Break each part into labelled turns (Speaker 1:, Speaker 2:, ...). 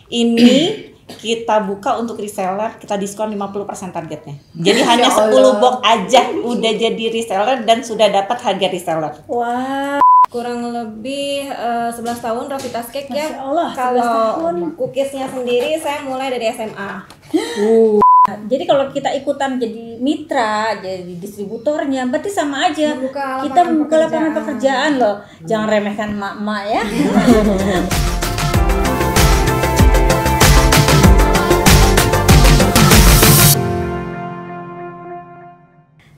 Speaker 1: Ini kita buka untuk reseller, kita diskon 50% targetnya. Jadi hanya 10 box aja udah jadi reseller dan sudah dapat harga reseller.
Speaker 2: Wah, kurang lebih 11 tahun Ravitas Cake ya.
Speaker 3: Masya Allah, 11
Speaker 2: Kalau
Speaker 3: tahun.
Speaker 2: cookiesnya sendiri saya mulai dari SMA.
Speaker 3: Jadi kalau kita ikutan jadi mitra, jadi distributornya, berarti sama aja.
Speaker 2: Membuka
Speaker 3: Kita
Speaker 2: lapangan
Speaker 3: membuka lapangan pekerjaan loh. Jangan remehkan emak-emak ya.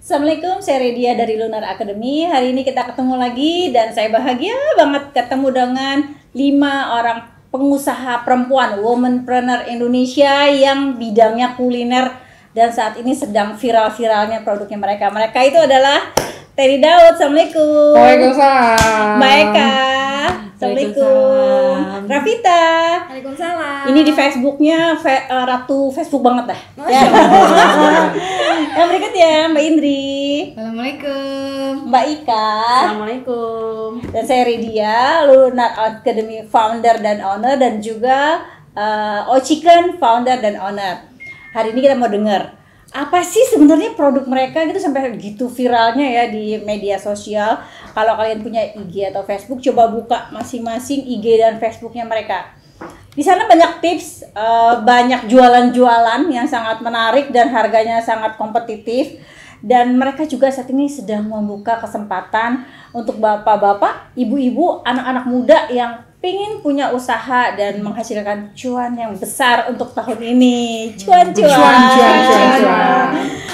Speaker 3: Assalamualaikum, saya Redia dari Lunar Academy. Hari ini kita ketemu lagi dan saya bahagia banget ketemu dengan 5 orang pengusaha perempuan, womanpreneur Indonesia yang bidangnya kuliner dan saat ini sedang viral-viralnya produknya mereka. Mereka itu adalah Terry Daud, Assalamualaikum.
Speaker 4: Waalaikumsalam.
Speaker 3: Mbak Eka, Assalamualaikum. Rafita.
Speaker 2: Waalaikumsalam.
Speaker 3: Ini di Facebooknya Ratu Facebook banget dah. Ya. Yang berikutnya Mbak Indri,
Speaker 4: Assalamualaikum.
Speaker 3: Mbak Ika,
Speaker 1: Assalamualaikum.
Speaker 3: dan saya Redia, Lunar Academy founder dan owner, dan juga Chicken founder dan owner. Hari ini kita mau dengar apa sih sebenarnya produk mereka gitu sampai gitu viralnya ya di media sosial. Kalau kalian punya IG atau Facebook, coba buka masing-masing IG dan Facebooknya mereka. Di sana banyak tips, banyak jualan-jualan yang sangat menarik dan harganya sangat kompetitif. Dan mereka juga saat ini sedang membuka kesempatan untuk bapak-bapak, ibu-ibu, anak-anak muda yang pengen punya usaha dan menghasilkan cuan yang besar untuk tahun ini. Cuan.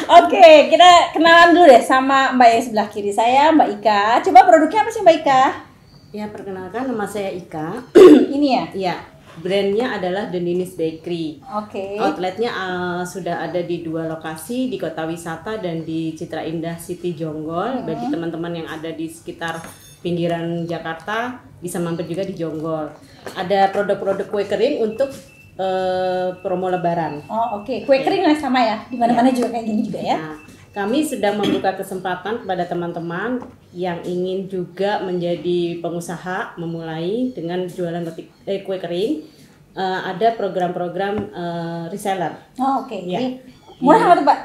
Speaker 3: Oke, kita kenalan dulu deh sama Mbak yang sebelah kiri saya, Mbak Ika. Coba produknya apa sih Mbak Ika?
Speaker 1: Ya, perkenalkan nama saya Ika.
Speaker 3: Ini ya?
Speaker 1: Iya, brandnya adalah The Ninis Bakery.
Speaker 3: Oke.
Speaker 1: Outletnya sudah ada di 2 lokasi, di Kota Wisata dan di Citra Indah City Jonggol. Bagi teman-teman yang ada di sekitar pinggiran Jakarta bisa mampir juga di Jonggol. Ada produk-produk kue kering untuk promo Lebaran.
Speaker 3: Oh oke. Kue kering lah sama ya? Di mana-mana juga kayak gini juga ya?
Speaker 1: Nah, kami sedang membuka kesempatan kepada teman-teman yang ingin juga menjadi pengusaha, memulai dengan jualan kue kering. Ada program-program reseller.
Speaker 3: Oh oke.
Speaker 1: Ya.
Speaker 3: Murah nggak tuh Mbak?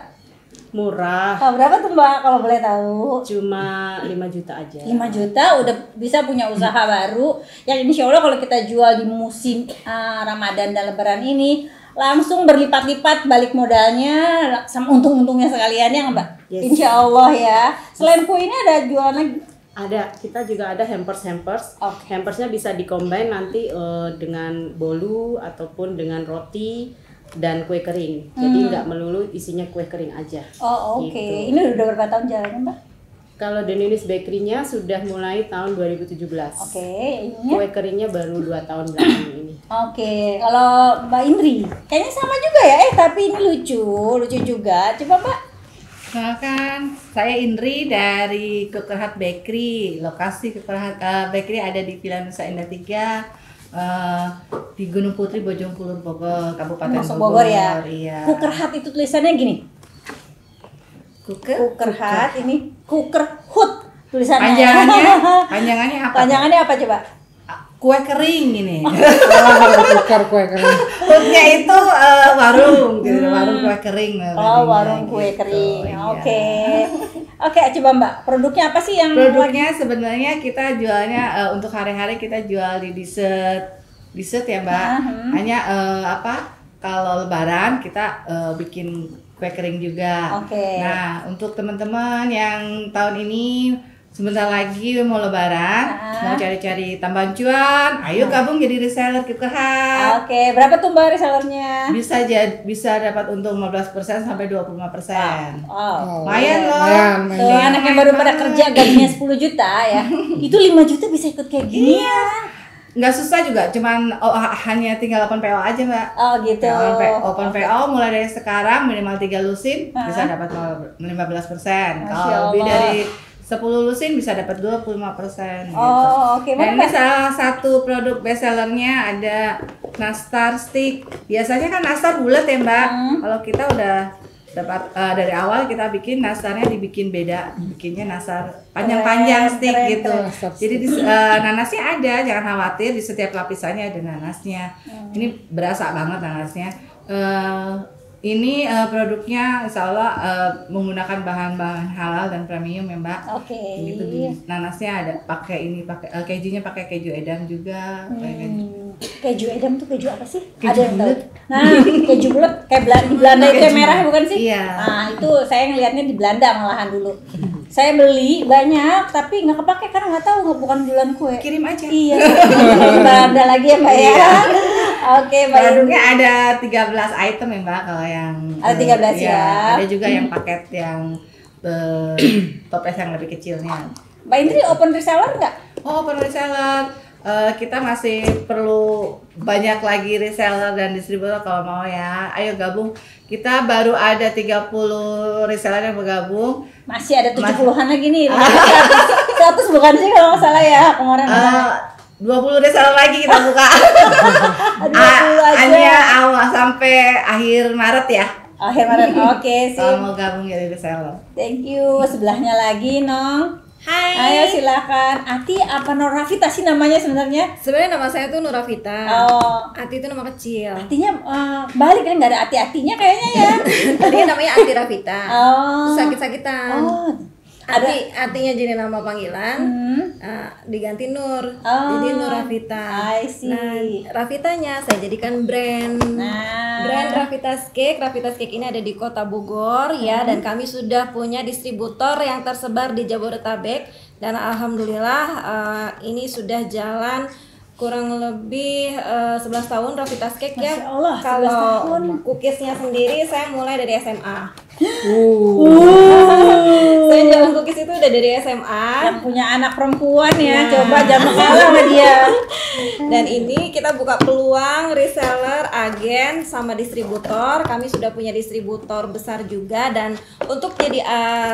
Speaker 1: Murah,
Speaker 3: Berapa tuh Mbak kalau boleh tahu?
Speaker 1: cuma 5 juta aja.
Speaker 3: 5 juta udah bisa punya usaha baru yang insya Allah kalau kita jual di musim Ramadan dan Lebaran ini langsung berlipat-lipat balik modalnya sama untung-untungnya sekalian ya Mbak?
Speaker 1: Yes.
Speaker 3: Insya Allah ya. Selain kue ini ada jualan lagi?
Speaker 1: Ada, kita juga ada hampers.
Speaker 3: Oke.
Speaker 1: Hampersnya bisa dikombin nanti dengan bolu ataupun dengan roti dan kue kering. Jadi nggak melulu isinya kue kering aja.
Speaker 3: Oh oke.
Speaker 1: Gitu.
Speaker 3: Ini udah berapa tahun jalannya Mbak?
Speaker 1: Kalau The Ninis Bakery-nya sudah mulai tahun 2017.
Speaker 3: Oke. Ininya?
Speaker 1: Kue keringnya baru 2 tahun belakangan ini.
Speaker 3: Oke. Kalau Mbak Indri, kayaknya sama juga ya. Tapi ini lucu juga. Coba Mbak.
Speaker 4: Kenalkan, saya Indri dari Kukerhat Bakery. Lokasi Kukerhat Bakery ada di Villa Nusa Indah 3 di Gunung Putri, Bojongkulur, Bogor, Kabupaten
Speaker 3: Masuk Bogor ya.
Speaker 4: Iya.
Speaker 3: Kukerhat itu tulisannya gini. Kukerhat ini Kukerhut tulisannya.
Speaker 4: Panjangannya apa?
Speaker 3: Panjangannya apa coba?
Speaker 4: Kue kering ini.
Speaker 5: Tukar kue kering.
Speaker 4: Hutnya itu warung, gitu. Warung kue kering.
Speaker 3: Oh, warung kue
Speaker 4: gitu.
Speaker 3: kering.
Speaker 4: Iya.
Speaker 3: Oke. Oke, coba Mbak, produknya apa sih yang
Speaker 4: Produknya sebenarnya kita jualnya untuk hari-hari kita jual di dessert ya Mbak. Hanya kalau Lebaran kita bikin kue kering juga.
Speaker 3: Oke.
Speaker 4: Nah, untuk teman-teman yang tahun ini sebentar lagi mau Lebaran, mau cari-cari tambahan cuan, ayo gabung jadi reseller Kukerhat.
Speaker 3: Oke, berapa tuh Mbak resellernya?
Speaker 4: Bisa dapat untung 15% sampai 25%.
Speaker 3: Oh.
Speaker 4: Lumayan loh.
Speaker 5: Lumayan.
Speaker 3: Tuh anak yang baru pada kerja gajinya 10 juta ya. Itu 5 juta bisa ikut kayak gini.
Speaker 4: Iya. Nggak susah juga, cuman hanya tinggal open PO aja Mbak.
Speaker 3: Oh gitu.
Speaker 4: Open PO mulai dari sekarang minimal 3 lusin bisa dapat 15%.
Speaker 3: Masya
Speaker 4: Kalau lebih
Speaker 3: Allah.
Speaker 4: dari 10 lusin bisa dapat 25% gitu.
Speaker 3: Oh, oke.
Speaker 4: Dan
Speaker 3: Mbak.
Speaker 4: ini salah satu produk best sellernya ada nastar stick. Biasanya kan nastar bulat ya Mbak. Kalau kita udah dari awal kita bikin nasarnya dibikin beda, bikinnya nasar panjang-panjang stick gitu. Jadi nanasnya ada, jangan khawatir, di setiap lapisannya ada nanasnya. Ini berasa banget nanasnya. Ini produknya insya Allah menggunakan bahan-bahan halal dan premium ya Mbak.
Speaker 3: Oke.
Speaker 4: Gitu, nanasnya ada pakai kejunya pakai keju edam juga.
Speaker 3: Keju edam tuh keju apa sih?
Speaker 4: Keju
Speaker 3: Ada yang tahu?
Speaker 4: bulet.
Speaker 3: Nah, keju bulat kayak di Belanda itu yang merah bukan sih?
Speaker 4: Iya.
Speaker 3: Nah, itu saya ngelihatnya di Belanda malahan dulu. Saya beli banyak tapi nggak kepake karena nggak tahu bukan jualan kue.
Speaker 4: Kirim aja.
Speaker 3: Iya. Di Belanda lagi ya Mbak ya. Oke, Mbak.
Speaker 4: Produknya ada 13 item ya Mbak kalau yang
Speaker 3: Ada 13 ya.
Speaker 4: Ada juga yang paket yang toples yang lebih kecilnya.
Speaker 3: Mbak Indri open reseller nggak?
Speaker 4: Oh, open reseller. Kita masih perlu banyak lagi reseller dan distributor kalau mau ya. Ayo gabung. Kita baru ada 30 reseller yang bergabung.
Speaker 3: Masih ada 70-an lagi nih. 100 bukan sih kalau nggak salah ya kemarin.
Speaker 4: 20 reseller lagi kita buka.
Speaker 3: 20 aja.
Speaker 4: Hanya awal sampai akhir Maret ya.
Speaker 3: Akhir Maret. Oke, sih.
Speaker 4: Kalau mau gabung jadi reseller.
Speaker 3: Thank you. Sebelahnya lagi, Nong.
Speaker 2: Hai.
Speaker 3: Ayo silakan. Ati apa Norafita sih namanya sebenarnya?
Speaker 2: Sebenarnya nama saya tuh Nurafita.
Speaker 3: Oh,
Speaker 2: Ati itu nama kecil.
Speaker 3: artinya balik kan nggak ada ati-atinya kayaknya ya.
Speaker 2: Tadinya namanya Ati Rafita.
Speaker 3: Oh.
Speaker 2: Sakit-sakitan.
Speaker 3: Oh.
Speaker 2: Artinya jadi nama panggilan, diganti Nur, jadi Nur Rafita.
Speaker 3: I see.
Speaker 2: Nah, Rafitanya saya jadikan brand. Brand Rafitas Cake. Rafitas Cake ini ada di Kota Bogor ya, dan kami sudah punya distributor yang tersebar di Jabodetabek, dan alhamdulillah ini sudah jalan kurang lebih 11 tahun Rafitas Cake ya.
Speaker 3: Masya Allah, 11
Speaker 2: Kalau
Speaker 3: tahun.
Speaker 2: cookiesnya sendiri saya mulai dari SMA. Saya jualan cookies itu udah dari SMA.
Speaker 3: Yang punya anak perempuan ya,
Speaker 2: Nah.
Speaker 3: coba jangan kalah sama dia.
Speaker 2: Dan ini kita buka peluang reseller, agen, sama distributor. Kami sudah punya distributor besar juga, dan untuk jadi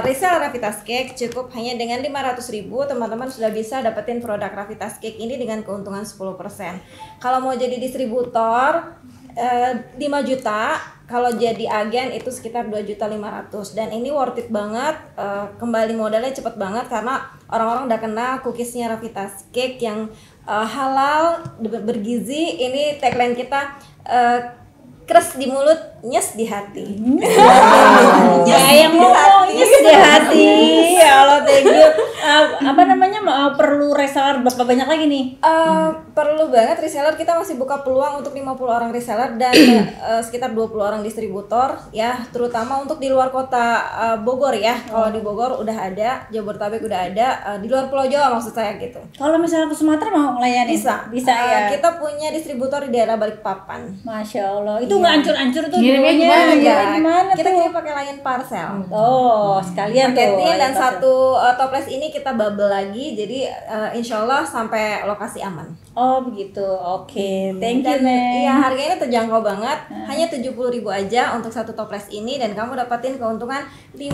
Speaker 2: reseller Rafitas Cake cukup hanya dengan 500.000 teman-teman sudah bisa dapetin produk Rafitas Cake ini dengan keuntungan 10%. Kalau mau jadi distributor 5 juta, kalau jadi agen itu sekitar 2.500.000, dan ini worth it banget. Kembali modalnya cepet banget karena orang-orang udah kenal cookiesnya Rafitas Cake yang halal, bergizi. Ini tagline kita, keras di mulut, nyes di hati.
Speaker 3: Ya yang ngomongnya di hati. Ya Allah, thank you. Apa namanya perlu reseller berapa banyak lagi nih?
Speaker 2: Perlu banget reseller. Kita masih buka peluang untuk 50 orang reseller dan sekitar 20 orang distributor ya, terutama untuk di luar kota Bogor ya. Kalau di Bogor udah ada, Jabodetabek udah ada, di luar Pulau Jawa maksud saya gitu.
Speaker 3: Kalau misalnya ke Sumatera mau melayani? Bisa ya.
Speaker 2: Kita punya distributor di daerah Balikpapan.
Speaker 3: Masya Allah, itu nggak hancur-hancur tuh
Speaker 4: Ngirimnya
Speaker 3: dulunya.
Speaker 4: gimana,
Speaker 3: Ngirimnya gimana
Speaker 2: Kita
Speaker 3: tuh?
Speaker 2: kirim pakai Lion Parcel.
Speaker 3: Oh, sekalian tuh.
Speaker 2: Paketnya dan
Speaker 3: Lion
Speaker 2: satu toples ini kita bubble lagi, jadi insya Allah sampai lokasi aman.
Speaker 3: Oh begitu, oke, thank you
Speaker 2: Dan
Speaker 3: Neng.
Speaker 2: iya, harganya terjangkau banget, hanya 70.000 aja untuk satu toples ini, dan kamu dapatin keuntungan 10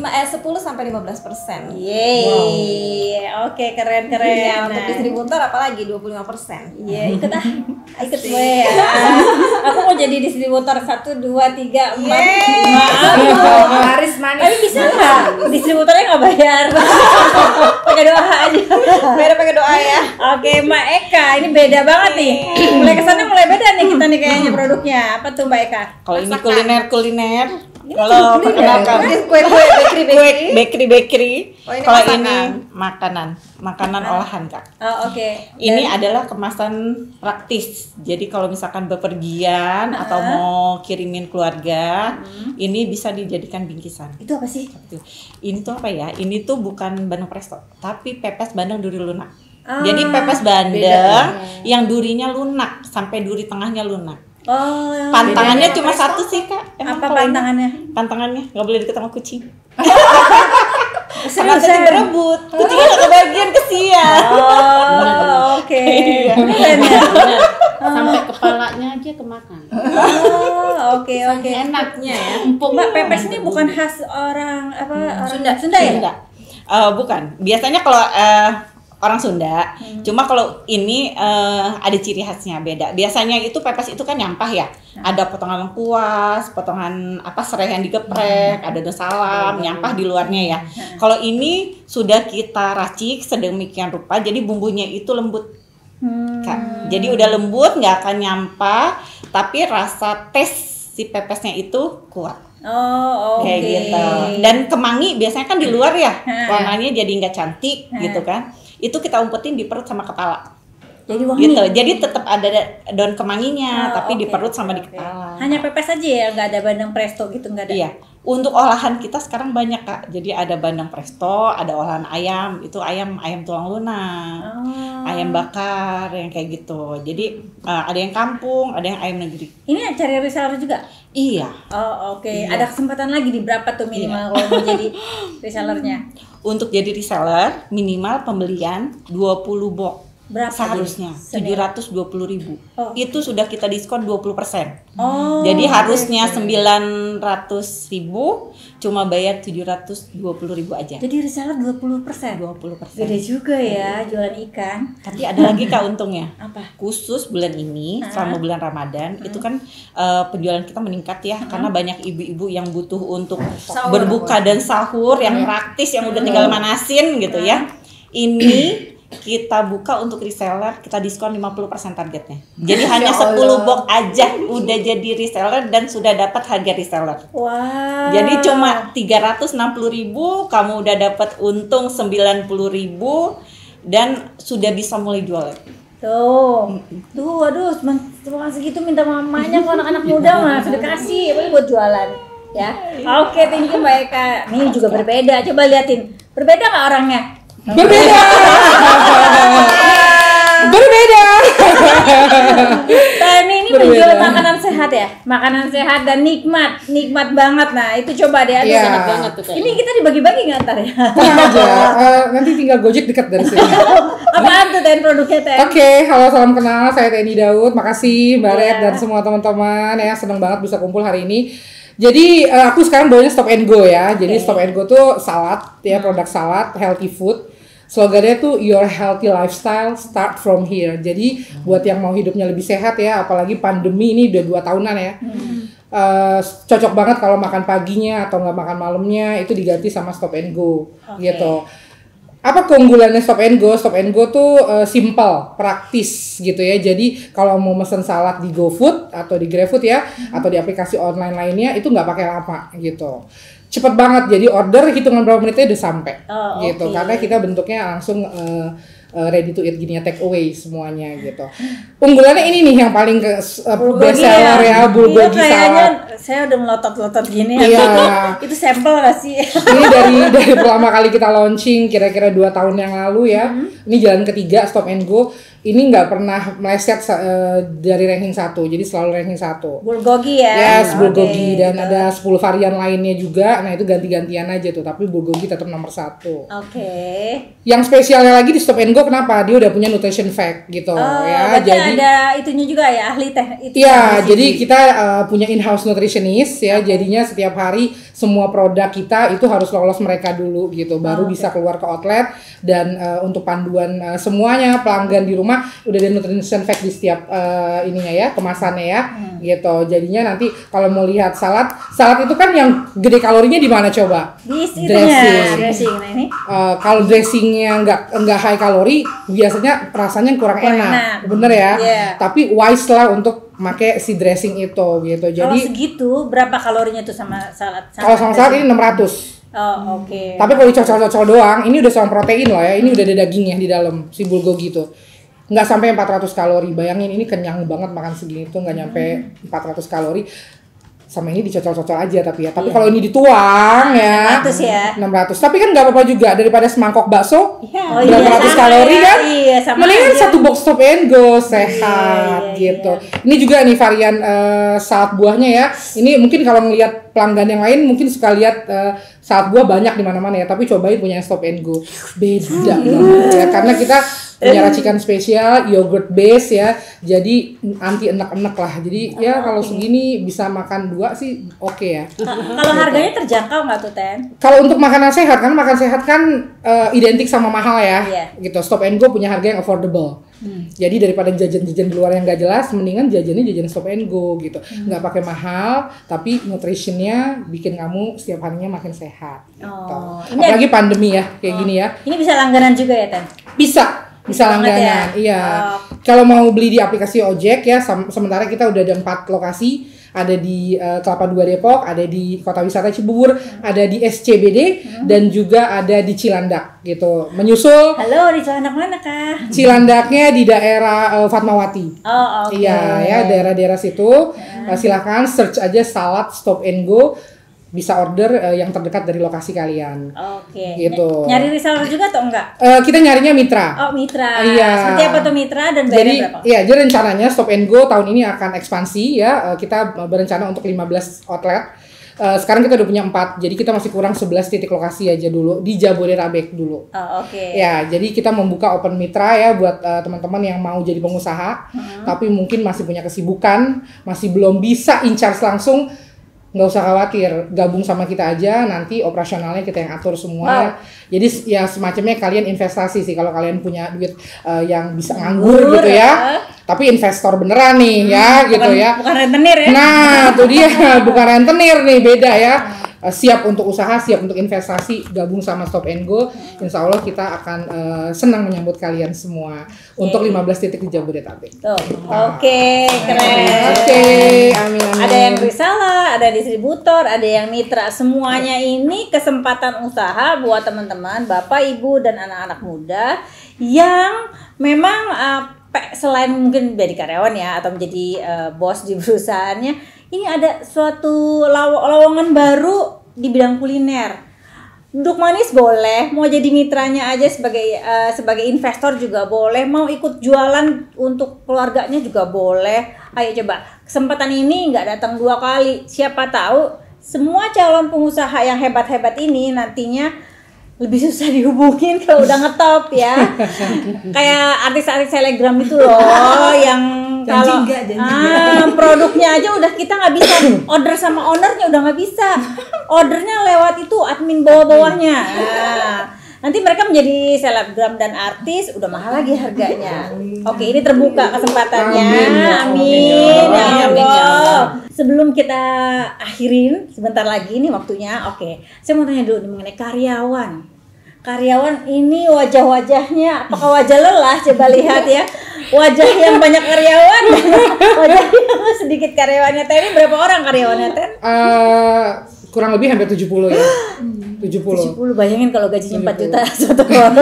Speaker 2: sampai 15%.
Speaker 3: Yeay, oke keren.
Speaker 2: Iya, untuk
Speaker 3: Nah.
Speaker 2: distributor apalagi 25%.
Speaker 3: Iya, ikut ikut gue ya. Aku mau jadi distributor 1, 2, 3, 4, 5.
Speaker 4: Laris manis.
Speaker 3: Tapi bisa nggak? Distributornya nggak bayar. Pakai doa aja.
Speaker 2: Biar pakai doa ya.
Speaker 3: Oke, Mbak Eka, ini beda banget nih. Mulai kesannya mulai beda nih kita nih kayaknya produknya. Apa tuh Mbak Eka?
Speaker 1: Kalau ini kuliner, kalau perkenalkan
Speaker 2: Kue-kue
Speaker 1: bakery.
Speaker 2: Oh, ini
Speaker 1: Kalau
Speaker 2: masakan.
Speaker 1: ini makanan olahan Kak.
Speaker 3: Oh, oke.
Speaker 1: Ini adalah kemasan praktis. Jadi kalau misalkan bepergian atau mau kirimin keluarga, ini bisa dijadikan bingkisan.
Speaker 3: Itu apa sih?
Speaker 1: Tuh. Ini tuh apa ya? Ini tuh bukan bandeng presto, tapi pepes bandeng duri lunak.
Speaker 3: Ah,
Speaker 1: Jadi pepes bandeng yang durinya lunak sampai duri tengahnya lunak.
Speaker 3: Oh,
Speaker 1: Pantangannya cuma satu sih Kak.
Speaker 3: apa
Speaker 1: kalau ini.
Speaker 3: pantangannya?
Speaker 1: Pantangannya nggak boleh deket sama kucing.
Speaker 3: Serius,
Speaker 1: Karena tadi berebut, kucingnya nggak kebagian kesian.
Speaker 3: Oh, oke. Keren ya?
Speaker 6: Sampai kepalanya aja kemakan.
Speaker 3: Oh, oke.
Speaker 2: enaknya ya.
Speaker 3: Mbak, pepes ini bukan khas orang apa? Orang
Speaker 2: Sunda.
Speaker 3: Sunda ya?
Speaker 1: Sunda. Bukan. Biasanya kalau
Speaker 7: orang Sunda. Cuma kalau ini ada ciri khasnya beda. Biasanya itu pepes itu kan nyampah ya. Ada potongan lengkuas, potongan serai yang digeprek, ada daun salam, nyampah di luarnya ya. Kalau ini sudah kita racik sedemikian rupa, jadi bumbunya itu lembut. Kak. Jadi udah lembut, nggak akan nyampah, tapi rasa tes si pepesnya itu kuat.
Speaker 3: Oh, oke.
Speaker 7: Kayak gitu. Dan kemangi biasanya kan di luar ya, warnanya jadi nggak cantik gitu kan. Itu kita umpetin di perut sama kepala.
Speaker 3: Jadi wangi.
Speaker 7: Gitu. Jadi tetap ada daun kemanginya, tapi di perut sama di
Speaker 3: Oke.
Speaker 7: kepala.
Speaker 3: Hanya pepes aja ya, nggak ada bandeng presto gitu, nggak ada.
Speaker 7: Iya. Untuk olahan kita sekarang banyak Kak. Jadi ada bandeng presto, ada olahan ayam. Itu ayam tulang lunak, ayam bakar yang kayak gitu. Jadi ada yang kampung, ada yang ayam negeri.
Speaker 3: Ini cari reseller juga?
Speaker 7: Iya.
Speaker 3: Oh, oke.
Speaker 7: Iya.
Speaker 3: Ada kesempatan lagi di berapa tuh minimal kalau mau jadi resellernya?
Speaker 7: Untuk jadi reseller minimal pembelian 20 box.
Speaker 3: Berapa
Speaker 7: Seharusnya
Speaker 3: jadi?
Speaker 7: 720.000.
Speaker 3: Oh.
Speaker 7: Itu sudah kita diskon 20%.
Speaker 3: Oh.
Speaker 7: Jadi harusnya
Speaker 3: oke.
Speaker 7: 900.000 cuma bayar 720.000 aja.
Speaker 3: Jadi reseller 20%.
Speaker 7: 20%.
Speaker 3: Gede juga ya jualan ikan.
Speaker 7: Tapi ada lagi Kak untungnya.
Speaker 3: Apa?
Speaker 7: Khusus bulan ini selama bulan Ramadan itu kan penjualan kita meningkat ya karena banyak ibu-ibu yang butuh untuk berbuka dan sahur yang praktis yang udah tinggal manasin gitu ya. Ini kita buka untuk reseller, kita diskon 50% targetnya. Jadi hanya 10 box aja udah jadi reseller dan sudah dapat harga reseller.
Speaker 3: Wah.
Speaker 7: Jadi cuma 360.000 kamu udah dapat untung 90.000 dan sudah bisa mulai jualan.
Speaker 3: Tuh, aduh, cuma segitu minta mamanya kok anak-anak muda mah sudah kasih, boleh buat jualan, ya. Oke, thank you Mbak Eka. Ini juga berbeda, coba liatin, berbeda nggak orangnya?
Speaker 5: Berbeda. Berbeda.
Speaker 3: Nah, ini menjual makanan sehat ya, makanan sehat dan nikmat banget. Nah, itu coba deh, aduh,
Speaker 5: Iya.
Speaker 3: enak banget tuh kayaknya. Ini kita dibagi-bagi nggak ntar ya?
Speaker 5: Tenang aja. Nanti tinggal Gojek dekat dari sini.
Speaker 3: Apaan tuh Ten produknya Ten?
Speaker 5: Oke, halo salam kenal, saya Teni Daud. Makasih Mbak Red dan semua teman-teman ya, seneng banget bisa kumpul hari ini. Jadi aku sekarang bawanya Stop and Go ya. Jadi Stop and Go tuh salad ya, produk salad, healthy food. Slogannya tuh your healthy lifestyle start from here. Jadi buat yang mau hidupnya lebih sehat ya, apalagi pandemi ini udah 2 tahunan ya. Cocok banget kalau makan paginya atau nggak makan malamnya itu diganti sama Stop and Go gitu. Apa keunggulannya Stop and Go? Stop and Go tuh simple, praktis gitu ya. Jadi kalau mau mesen salad di GoFood atau di GrabFood ya, atau di aplikasi online lainnya itu nggak pakai lama gitu. Cepet banget, jadi order hitungan berapa menitnya udah sampai gitu. Karena kita bentuknya langsung ready to eat gini ya, take away semuanya gitu. Unggulannya ini nih yang paling best seller ya, bulgogi salad.
Speaker 3: Saya udah melotot-lotot gini.
Speaker 5: Iya.
Speaker 3: Itu sampel nggak sih?
Speaker 5: Ini dari pertama kali kita launching kira-kira 2 tahun yang lalu ya. Ini jalan ketiga Stop and Go. Ini nggak pernah meleset dari ranking 1, jadi selalu ranking 1.
Speaker 3: Bulgogi ya?
Speaker 5: Yes, bulgogi dan ada 10 varian lainnya juga. Nah itu ganti-gantian aja tuh, tapi bulgogi tetap nomor 1.
Speaker 3: Oke.
Speaker 5: Yang spesialnya lagi di Stop and Go kenapa? Dia udah punya nutrition fact gitu ya.
Speaker 3: Berarti
Speaker 5: Jadi
Speaker 3: ada itunya juga ya, ahli teh itu.
Speaker 5: iya, jadi kita punya in-house nutritionist ya. Jadinya setiap hari semua produk kita itu harus lolos mereka dulu gitu, baru bisa keluar ke outlet. Dan untuk panduan semuanya pelanggan di rumah udah ada nutrition fact di setiap ininya ya, kemasannya ya gitu. Jadinya nanti kalau mau lihat salad itu kan yang gede kalorinya di mana coba?
Speaker 3: Di itunya, dressing. Nah ini
Speaker 5: Kalau dressingnya nggak high kalori, biasanya rasanya kurang enak. Bener ya.
Speaker 3: Yeah.
Speaker 5: Tapi wise lah untuk pakai si dressing itu gitu.
Speaker 3: kalau
Speaker 5: Jadi
Speaker 3: segitu berapa kalorinya tuh sama salad?
Speaker 5: kalau sama salad ini 600.
Speaker 3: Oh, oke.
Speaker 5: Tapi kalau dicocol-cocol doang, ini udah sama protein loh ya. Ini udah ada dagingnya di dalam si bulgogi itu. Nggak sampai 400 kalori. Bayangin ini kenyang banget makan segini tuh, nggak nyampe 400 kalori. Sama ini dicocol-cocol aja tapi ya. Tapi kalau ini dituang ya
Speaker 3: 600 ya.
Speaker 5: 600. Tapi kan nggak apa-apa juga daripada semangkok bakso.
Speaker 3: Oh,
Speaker 5: berapa ratus kalori
Speaker 3: ya.
Speaker 5: kan?
Speaker 3: Iya, sama
Speaker 5: Mendingan
Speaker 3: aja.
Speaker 5: satu box Stop and Go sehat gitu. Ini juga nih varian salad buahnya ya. Ini mungkin kalau ngelihat pelanggan yang lain mungkin suka lihat salad buah banyak di mana-mana ya. Tapi cobain punya Stop and Go. Beda banget ya. Karena kita punya racikan spesial, yogurt base ya. Jadi anti enek-enek lah. Jadi ya kalau segini bisa makan 2 sih oke ya.
Speaker 3: Kalau harganya terjangkau nggak tuh Ten?
Speaker 5: Kalau untuk makanan sehat kan identik sama mahal ya.
Speaker 3: Iya.
Speaker 5: Gitu. Stop and Go punya harga yang affordable. Jadi daripada jajan-jajan di luar yang nggak jelas, mendingan jajannya jajan Stop and Go gitu. Nggak pakai mahal, tapi nutritionnya bikin kamu setiap harinya makin sehat. Gitu.
Speaker 3: Ini
Speaker 5: Apalagi pandemi ya, kayak gini ya.
Speaker 3: Ini bisa langganan juga ya Ten?
Speaker 5: Bisa
Speaker 3: banget
Speaker 5: langganan.
Speaker 3: ya?
Speaker 5: Iya. Kalau mau beli di aplikasi ojek ya, sementara kita udah ada 4 lokasi. Ada di Kelapa II Depok, ada di Kota Wisata Cibubur, ada di SCBD, dan juga ada di Cilandak gitu. Menyusul
Speaker 3: Halo, di Cilandak mana kah?
Speaker 5: Cilandaknya di daerah Fatmawati.
Speaker 3: Oh, oke.
Speaker 5: Iya, ya daerah-daerah situ. Silakan search aja salad Stop and Go. Bisa order yang terdekat dari lokasi kalian.
Speaker 3: Oke.
Speaker 5: Gitu.
Speaker 3: Nyari reseller juga atau enggak?
Speaker 5: Kita nyarinya mitra.
Speaker 3: Oh, mitra.
Speaker 5: Iya.
Speaker 3: Seperti apa tuh mitra dan
Speaker 5: Jadi,
Speaker 3: bayarnya berapa?
Speaker 5: jadi rencananya Stop and Go tahun ini akan ekspansi ya. Kita berencana untuk 15 outlet. Sekarang kita udah punya 4, jadi kita masih kurang 11 titik lokasi aja dulu di Jabodetabek dulu.
Speaker 3: Oh, oke.
Speaker 5: Ya, jadi kita membuka open mitra ya buat teman-teman yang mau jadi pengusaha, tapi mungkin masih punya kesibukan, masih belum bisa in charge langsung. Nggak usah khawatir, gabung sama kita aja, nanti operasionalnya kita yang atur semua. Jadi ya semacamnya kalian investasi sih kalau kalian punya duit yang bisa nganggur gitu ya. Tapi investor beneran nih ya gitu ya.
Speaker 3: Bukan rentenir ya?
Speaker 5: Nah, tuh dia bukan rentenir nih, beda ya. Siap untuk usaha, siap untuk investasi, gabung sama Stop and Go. Insya Allah kita akan senang menyambut kalian semua untuk 15 titik di Jabodetabek.
Speaker 3: Tuh. Oke, keren.
Speaker 5: Oke, amin.
Speaker 3: Ada yang reseller, ada distributor, ada yang mitra. Semuanya ini kesempatan usaha buat teman-teman, Bapak, Ibu, dan anak-anak muda yang memang selain mungkin jadi karyawan ya atau menjadi bos di perusahaannya, ini ada suatu lowongan baru di bidang kuliner. Duduk manis boleh, mau jadi mitranya aja sebagai investor juga boleh, mau ikut jualan untuk keluarganya juga boleh. Ayo coba, kesempatan ini nggak datang 2 kali. Siapa tahu semua calon pengusaha yang hebat-hebat ini nantinya lebih susah dihubungin kalau udah ngetop ya. Kayak artis-artis selebgram itu loh yang kalau produknya aja udah kita nggak bisa order sama ownernya, udah nggak bisa ordernya lewat itu admin bawah-bawahnya. Nah, nanti mereka menjadi selebgram dan artis, udah mahal lagi harganya. Oke, ini terbuka kesempatannya. Amin ya Allah. Sebelum kita akhirin sebentar lagi nih waktunya. Oke, saya mau tanya dulu nih mengenai karyawan. Karyawan ini wajah-wajahnya apakah wajah lelah? Coba lihat ya. Wajah yang banyak karyawan, wajah yang sedikit karyawannya. Ini berapa orang karyawannya, Ten?
Speaker 5: Kurang lebih hampir 70 ya. 70.
Speaker 3: Bayangin kalau gajinya 4 juta satu orang.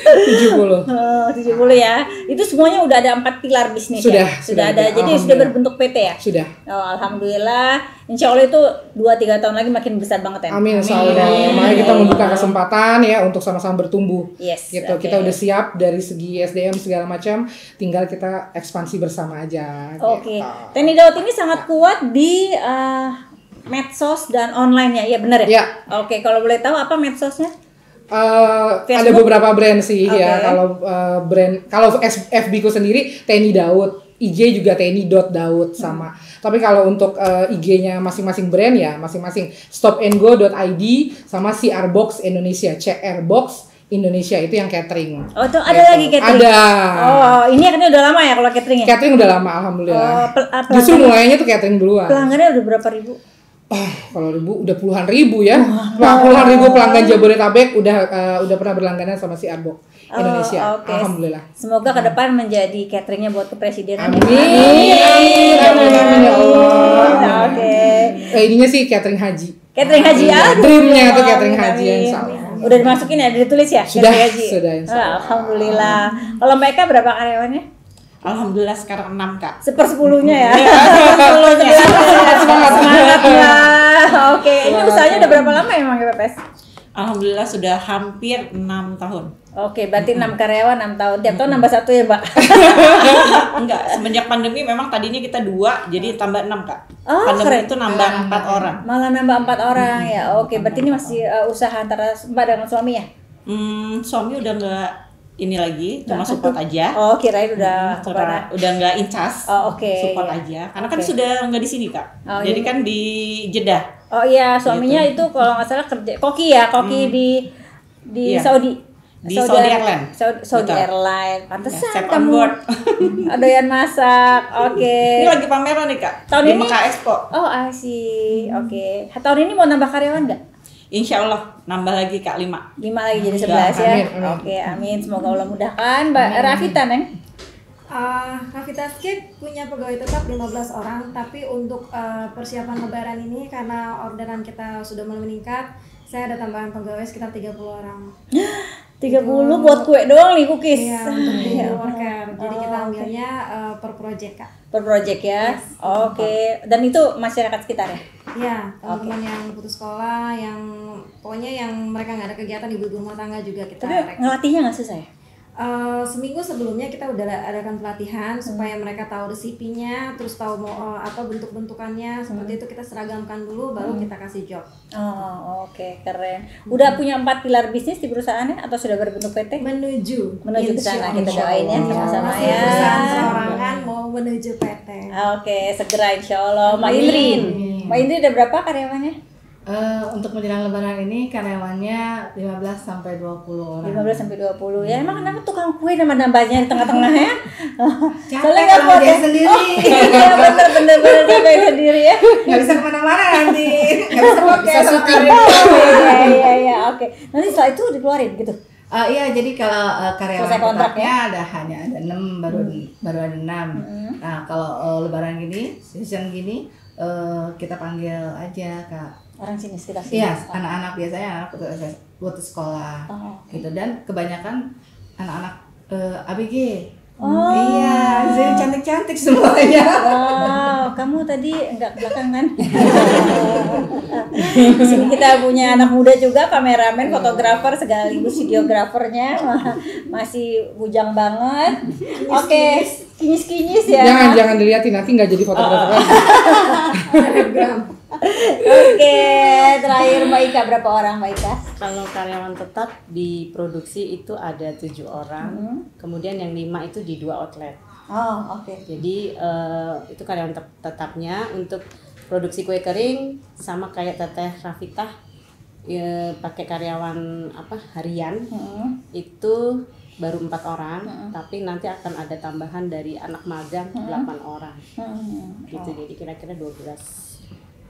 Speaker 5: 70.
Speaker 3: 70 ya. Itu semuanya udah ada 4 pilar bisnis
Speaker 5: sudah,
Speaker 3: ya? Sudah ada. Jadi sudah berbentuk PT ya?
Speaker 5: Sudah.
Speaker 3: Oh, alhamdulillah. Insya Allah itu 2-3 tahun lagi makin besar banget ya.
Speaker 5: Amin, insya Allah. Makanya kita membuka kesempatan ya untuk sama-sama bertumbuh.
Speaker 3: Yes.
Speaker 5: Gitu. Okay. Kita udah siap dari segi SDM segala macam. Tinggal kita ekspansi bersama aja.
Speaker 3: Oke. Teni Daud ini sangat kuat di medsos dan online ya, iya benar ya?
Speaker 5: Ya.
Speaker 3: Oke, kalau boleh tahu apa medsosnya?
Speaker 5: Ada beberapa brand sih ya. Kalau FB ku sendiri Teni Daud, IG juga Teni.Daud sama. Tapi kalau untuk IG-nya masing-masing brand ya masing-masing stopandgo.id sama CRBox Indonesia, CRBox Indonesia itu yang catering.
Speaker 3: Oh, itu ada lagi catering.
Speaker 5: Ada.
Speaker 3: Oh, ini kan udah lama ya kalau catering ya?
Speaker 5: Catering udah lama alhamdulillah.
Speaker 3: Justru
Speaker 5: mulainya tuh catering duluan.
Speaker 3: Pelanggannya udah berapa ribu?
Speaker 5: Kalau udah puluhan ribu ya. Puluhan ribu pelanggan Jabodetabek udah pernah berlangganan sama si Arbok Indonesia.
Speaker 3: Okay.
Speaker 5: Alhamdulillah.
Speaker 3: Semoga ke depan menjadi cateringnya buat kepresidenan.
Speaker 5: Amin. Amin ya Allah.
Speaker 3: Oke.
Speaker 5: Ininya sih catering haji.
Speaker 3: Catering haji ya.
Speaker 5: Dreamnya tuh catering haji yang sama.
Speaker 3: Udah dimasukin ya, ditulis ya?
Speaker 5: Sudah.
Speaker 3: Alhamdulillah. Kalau mereka berapa karyawannya?
Speaker 7: Alhamdulillah sekarang 6 Kak.
Speaker 3: 1/10-nya ya.
Speaker 5: Semangat.
Speaker 3: Oke, ini usahanya udah berapa lama emang ya Pepes?
Speaker 7: Alhamdulillah sudah hampir 6 tahun.
Speaker 3: Oke, berarti 6 karyawan 6 tahun. Tiap tahun nambah 1 ya, Mbak?
Speaker 7: Enggak, semenjak pandemi memang tadinya kita 2, jadi tambah 6 Kak.
Speaker 3: Oh,
Speaker 7: pandemi
Speaker 3: keren.
Speaker 7: itu nambah 4 orang.
Speaker 3: Malah nambah 4 orang ya. Oke, berarti ini masih usaha antara Mbak dengan suami ya?
Speaker 7: Suami udah enggak ini lagi, cuma support aja.
Speaker 3: Oh, kirain udah
Speaker 7: Udah nggak incas.
Speaker 3: Oh, oke.
Speaker 7: Support
Speaker 3: Iya.
Speaker 7: aja. Karena kan
Speaker 3: Oke.
Speaker 7: sudah nggak di sini, Kak.
Speaker 3: Oh,
Speaker 7: Jadi
Speaker 3: iya.
Speaker 7: kan di Jeddah.
Speaker 3: Oh iya, suaminya itu kalau nggak salah kerja koki ya, koki di
Speaker 7: Iya.
Speaker 3: Saudi.
Speaker 7: Di Saudi Airlines.
Speaker 3: Saudi
Speaker 7: Betul.
Speaker 3: Airlines.
Speaker 7: Ya,
Speaker 3: Pantesan
Speaker 7: chef on
Speaker 3: kamu
Speaker 7: board.
Speaker 3: doyan masak. Oke.
Speaker 7: Ini lagi pameran nih, Kak.
Speaker 3: Tahun
Speaker 7: di
Speaker 3: ini?
Speaker 7: Mekah Expo.
Speaker 3: Oh, I see. Oke. Tahun ini mau nambah karyawan nggak?
Speaker 7: Insya Allah nambah lagi, Kak, 5.
Speaker 3: 5 lagi jadi
Speaker 7: Ya,
Speaker 3: 11 ya.
Speaker 5: amin, amin.
Speaker 3: Oke, amin. Semoga Allah mudahkan. Mbak Rafita, Neng.
Speaker 2: Ravitascape punya pegawai tetap 15 orang, tapi untuk persiapan lebaran ini karena orderan kita sudah mulai meningkat, saya ada tambahan pegawai sekitar 30 orang.
Speaker 3: 30 buat kue doang nih, cookies.
Speaker 2: Iya, untuk daily worker. Jadi kita ambilnya per project, Kak.
Speaker 3: Per project ya.
Speaker 2: Yes.
Speaker 3: Oke. Dan itu masyarakat sekitar ya?
Speaker 2: Iya, teman-teman yang putus sekolah, yang pokoknya yang mereka nggak ada kegiatan ibu-ibu rumah tangga juga kita
Speaker 3: Tapi
Speaker 2: rekrut.
Speaker 3: ngelatihnya nggak susah ya?
Speaker 2: Seminggu sebelumnya kita udah adakan pelatihan supaya mereka tahu resipinya, terus tahu mau apa bentuk-bentukannya, seperti itu kita seragamkan dulu, baru kita kasih job.
Speaker 3: Oh, oke, keren. Udah punya 4 pilar bisnis di perusahaannya atau sudah berbentuk PT?
Speaker 2: Menuju
Speaker 3: Menuju ke sana, kita doain ya sama-sama
Speaker 2: Masih
Speaker 3: ya.
Speaker 2: perusahaan perorangan mau menuju PT.
Speaker 3: Oke, segera insya Allah. Mbak Indri, Mbak Indri ada berapa karyawannya?
Speaker 4: Untuk menjelang lebaran ini karyawannya 15 sampai 20 orang.
Speaker 3: 15 sampai 20 ya. Emang kenapa tukang kue nambah-nambahnya di tengah-tengah ya?
Speaker 4: Capek
Speaker 3: Soalnya nggak
Speaker 4: kalau
Speaker 3: kuat
Speaker 4: dia
Speaker 3: ya.
Speaker 4: sendiri.
Speaker 3: Oh, iya bener capek sendiri ya.
Speaker 4: Nggak bisa kemana-mana nanti. Nggak bisa pakai sama
Speaker 3: Iya, oke. Nanti setelah itu dikeluarin gitu.
Speaker 4: Iya, jadi kalau karyawan
Speaker 3: Selesai kontrak
Speaker 4: tetapnya hanya ada 6, baru ada 6. Nah, kalau lebaran gini, season gini, kita panggil aja, Kak.
Speaker 3: Orang sini sekitar sini.
Speaker 4: Iya, anak-anak biasanya anak putus sekolah,
Speaker 3: Oh,
Speaker 4: gitu. Dan kebanyakan anak-anak ABG.
Speaker 3: Oh.
Speaker 4: Iya, jadi cantik-cantik semuanya.
Speaker 3: Wow, kamu tadi enggak ke belakang kan? Di sini kita punya anak muda juga, kameramen, fotografer, sekaligus videografernya. Masih bujang banget. Oke, kinyis-kinyis ya.
Speaker 5: Jangan dilihatin, nanti nggak jadi fotografer lagi.
Speaker 3: Oke, terakhir Mbak Ika, berapa orang Mbak Ika?
Speaker 1: Kalau karyawan tetap di produksi itu ada 7 orang, kemudian yang 5 itu di 2 outlet.
Speaker 3: Oh, oke.
Speaker 1: Jadi itu karyawan tetapnya. Untuk produksi kue kering sama kayak Teteh Rafita pakai karyawan harian itu baru 4 orang, tapi nanti akan ada tambahan dari anak magang 8 orang. Gitu. Jadi kira-kira 12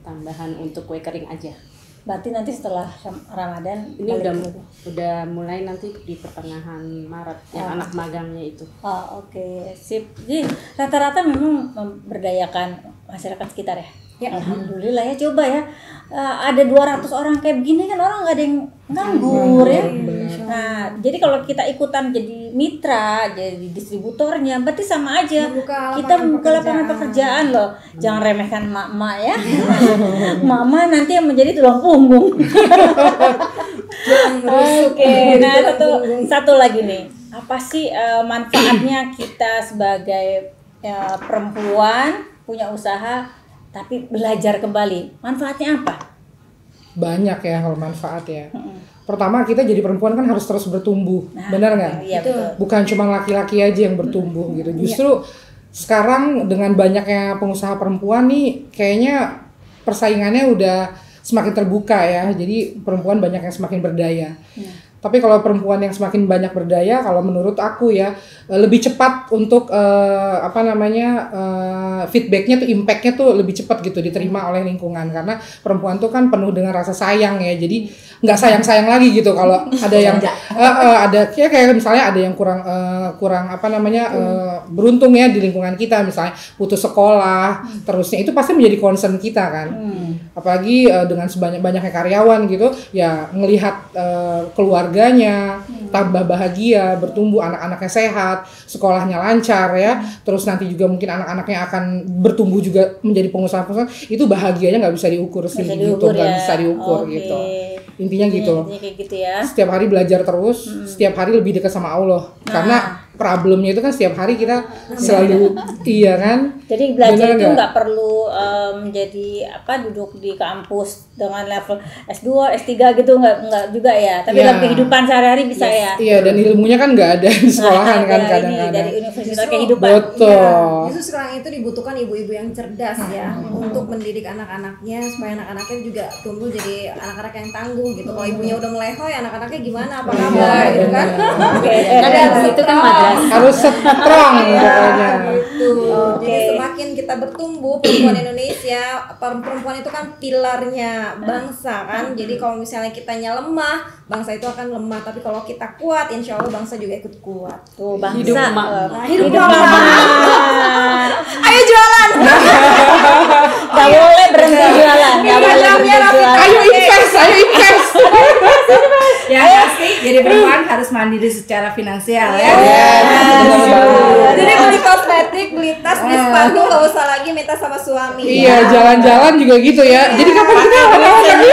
Speaker 1: tambahan untuk kue kering aja.
Speaker 3: Berarti nanti setelah Ramadan
Speaker 1: Ini udah mulai nanti di pertengahan Maret yang anak magangnya itu.
Speaker 3: Oh, oke, sip. Jadi rata-rata memang memberdayakan masyarakat sekitar ya. Ya, alhamdulillah ya. Coba ya, ada 200 orang kayak begini kan orang nggak ada yang nganggur ya. Nah, jadi kalau kita ikutan jadi mitra, jadi distributornya, berarti sama aja. Kita membuka lapangan pekerjaan loh. Jangan remehkan mak-mak ya. Mama nanti yang menjadi tulang punggung. Oke, nah satu lagi nih. Apa sih manfaatnya kita sebagai perempuan punya usaha tapi belajar kembali? Manfaatnya apa?
Speaker 5: Banyak ya kalau manfaat ya. Pertama, kita jadi perempuan kan harus terus bertumbuh, benar nggak?
Speaker 3: Iya, betul.
Speaker 5: Bukan cuma laki-laki aja yang bertumbuh gitu. Justru sekarang dengan banyaknya pengusaha perempuan nih, kayaknya persaingannya udah semakin terbuka ya. Jadi perempuan banyak yang semakin berdaya. Tapi kalau perempuan yang semakin banyak berdaya, kalau menurut aku ya lebih cepat untuk feedbacknya tuh, impactnya tuh lebih cepat gitu diterima oleh lingkungan, karena perempuan tuh kan penuh dengan rasa sayang ya. Jadi nggak sayang lagi gitu kalau ada yang ada kayak misalnya ada yang kurang beruntung ya di lingkungan kita, misalnya putus sekolah, terusnya itu pasti menjadi concern kita kan. Apalagi dengan sebanyak-banyaknya karyawan gitu ya, ngelihat keluarganya tambah bahagia, bertumbuh, anak-anaknya sehat, sekolahnya lancar ya, terus nanti juga mungkin anak-anaknya akan bertumbuh juga menjadi pengusaha-pengusaha, itu bahagianya nggak bisa diukur sih gitu, nggak bisa diukur gitu. Intinya gitu.
Speaker 3: Intinya kayak gitu ya.
Speaker 5: Setiap hari belajar terus, setiap hari lebih dekat sama Allah. Karena problemnya itu kan setiap hari kita selalu iya kan.
Speaker 3: Jadi belajar
Speaker 5: Bener
Speaker 3: itu
Speaker 5: nggak?
Speaker 3: nggak perlu menjadi duduk di kampus dengan level S2, S3 gitu nggak juga ya. Tapi
Speaker 5: Iya.
Speaker 3: dalam kehidupan sehari-hari bisa ya.
Speaker 5: Iya, dan ilmunya kan nggak ada di sekolahan kan
Speaker 3: Ada ini
Speaker 5: kadang-kadang.
Speaker 3: dari universitas
Speaker 2: Justru-
Speaker 3: kehidupan.
Speaker 5: Betul.
Speaker 2: Iya, justru sekarang itu dibutuhkan ibu-ibu yang cerdas ya untuk mendidik anak-anaknya supaya anak-anaknya juga tumbuh jadi anak-anak yang tangguh gitu. Kalau ibunya udah melehoy, anak-anaknya gimana? Apa kabar gitu kan?
Speaker 1: Karena habis itu kan madrasah.
Speaker 5: Harus strong pokoknya.
Speaker 2: Gitu. Jadi semakin kita bertumbuh perempuan Indonesia, perempuan itu kan pilarnya bangsa kan. Jadi kalau misalnya kitanya lemah, bangsa itu akan lemah. Tapi kalau kita kuat, insya Allah bangsa juga ikut kuat.
Speaker 3: Tuh bangsa.
Speaker 1: Hidup emak.
Speaker 2: Nah, hidup
Speaker 3: Hidup
Speaker 2: mama.
Speaker 3: mama.
Speaker 2: Ayo jualan.
Speaker 3: Gak boleh berhenti jualan. Gak boleh berhenti jualan.
Speaker 5: Ayo invest.
Speaker 4: Ya pasti jadi perempuan harus mandiri secara finansial ya.
Speaker 2: Jadi beli kosmetik, beli tas, beli sepatu nggak usah lagi minta sama suami.
Speaker 5: Iya, jalan-jalan juga gitu ya. Jadi kapan kita awal lagi?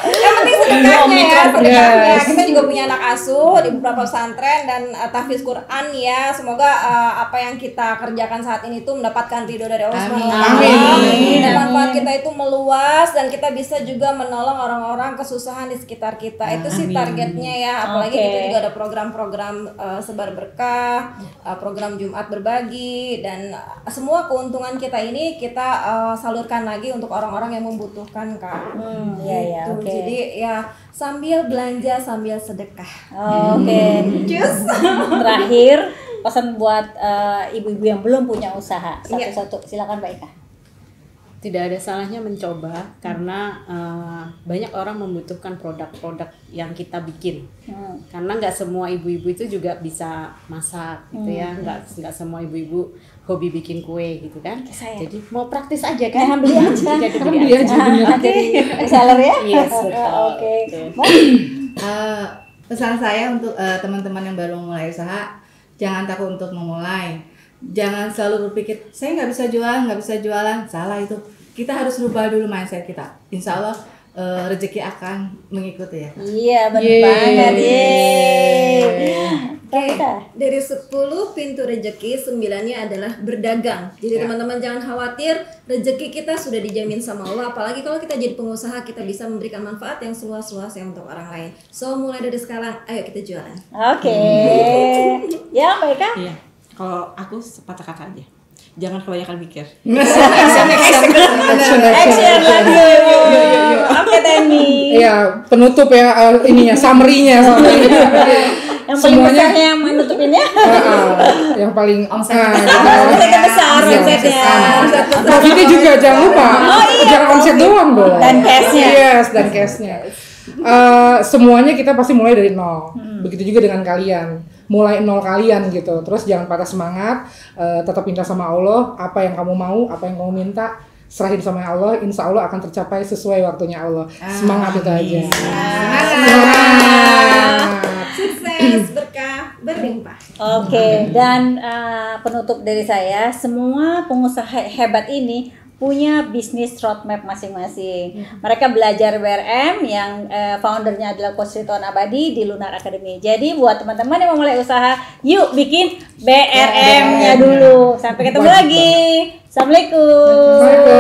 Speaker 2: Yang penting sedekahnya ya, sedekahnya.
Speaker 5: Yes.
Speaker 2: Kita juga punya anak asuh di beberapa pesantren dan tahfiz Quran ya. Semoga apa yang kita kerjakan saat ini tuh mendapatkan ridho dari Allah Subhanahu wa Ta'ala.
Speaker 5: Amin.
Speaker 2: Dan manfaat kita itu meluas dan kita bisa juga menolong orang-orang kesusahan di sekitar kita. Itu sih targetnya ya. Apalagi
Speaker 3: Oke.
Speaker 2: kita juga ada program-program sebar berkah, program Jumat berbagi dan semua keuntungan kita ini kita salurkan lagi untuk orang-orang yang membutuhkan Kak.
Speaker 3: Iya ya,
Speaker 2: Gitu.
Speaker 3: oke.
Speaker 2: Jadi ya sambil belanja sambil sedekah.
Speaker 3: Oke.
Speaker 2: Cus.
Speaker 3: Terakhir pesan buat ibu-ibu yang belum punya usaha. Satu-satu. Silakan Mbak Ika.
Speaker 1: Tidak ada salahnya mencoba karena banyak orang membutuhkan produk-produk yang kita bikin. Karena nggak semua ibu-ibu itu juga bisa masak gitu ya, nggak semua ibu-ibu hobi bikin kue gitu kan.
Speaker 3: Saya.
Speaker 1: Jadi mau praktis aja kan?
Speaker 3: Nah, beli aja.
Speaker 1: Jadi
Speaker 5: Beli
Speaker 1: beli
Speaker 5: aja
Speaker 1: aja.
Speaker 5: bener.
Speaker 3: Jadi reseller ya?
Speaker 1: Yes, betul.
Speaker 3: Oke.
Speaker 4: Pesan saya untuk teman-teman yang baru mulai usaha, jangan takut untuk memulai. Jangan selalu berpikir saya nggak bisa jualan. Salah itu. Kita harus rubah dulu mindset kita. Insya Allah rezeki akan mengikuti ya.
Speaker 3: Iya, benar
Speaker 5: Yeay.
Speaker 3: banget. Yeay. Kita.
Speaker 2: Dari 10 pintu rezeki, 9-nya adalah berdagang. Jadi teman-teman jangan khawatir, rezeki kita sudah dijamin sama Allah. Apalagi kalau kita jadi pengusaha, kita bisa memberikan manfaat yang seluas-luasnya untuk orang lain. So mulai dari sekarang, ayo kita jualan.
Speaker 3: Oke. Ya, Mbak Ika.
Speaker 7: Iya. Kalau aku sepatah kata aja. Jangan kebanyakan mikir.
Speaker 3: Action lagi. Oke, Teni.
Speaker 5: Iya, penutup ya ininya, summary-nya.
Speaker 3: Yang paling
Speaker 5: Semuanya-
Speaker 3: besar yang menutupinnya.
Speaker 5: Yang paling
Speaker 3: Omsetnya
Speaker 5: gitu.
Speaker 3: besar,
Speaker 5: Iya,
Speaker 3: omsetnya.
Speaker 5: Profitnya juga jangan lupa. Jangan omset doang dong.
Speaker 3: Dan cash-nya.
Speaker 5: Yes, dan cash-nya. Semuanya kita pasti mulai dari nol. Begitu juga dengan kalian. Mulai nol kalian gitu. Terus jangan patah semangat, tetap minta sama Allah apa yang kamu mau, apa yang kamu minta, serahin sama Allah, insya Allah akan tercapai sesuai waktunya Allah. Semangat itu aja. Semangat.
Speaker 2: Sukses, berkah, berlimpah.
Speaker 3: Oke, dan penutup dari saya, semua pengusaha hebat ini punya bisnis roadmap masing-masing. Mereka belajar BRM yang foundernya adalah Coach Ridwan Abadi di Lunar Academy. Jadi buat teman-teman yang mau mulai usaha, yuk bikin BRM-nya dulu. Sampai ketemu lagi. Assalamualaikum.